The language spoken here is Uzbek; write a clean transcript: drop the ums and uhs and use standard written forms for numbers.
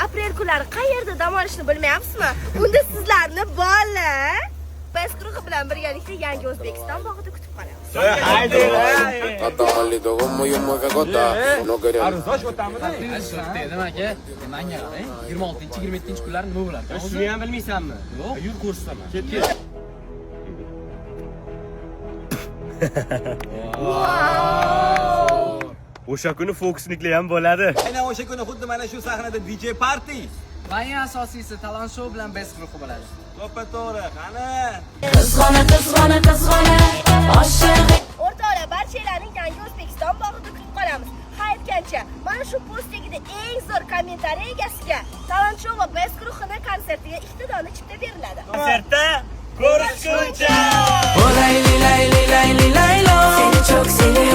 aprel kunlari qayerda dam olishni bilmayapsizmi? Unda sizlarni bola biz guruhi bilan birgalikda Yangi O'zbekiston bog'ida kutib qolamiz. Arzosh o'tamidi? Dedim aka, menga qarang, 26-27 kunlar nima bo'ladi? Shuni ham bilmaysanmi? Yo'q, yur ko'rsataman. Ket. O'sha kuni fokusniklar ham bo'ladi. Aynan o'sha kuni xuddi mana shu sahnada DJ Party. Va eng asosiysi talon show bilan best guruhi bo'ladi. To'ppa-to'g'ri, qani? O'rtoqlar, barchalaring Yangi O'zbekiston bog'ida kutib qolamiz. Ha aytgancha, mana shu postdagida eng zo'r kommentariy egasiga talon show va best guruhining konsertiga iqtidorli chipta beriladi. Konsertda ko'rishguncha. Seni çok seviyorum.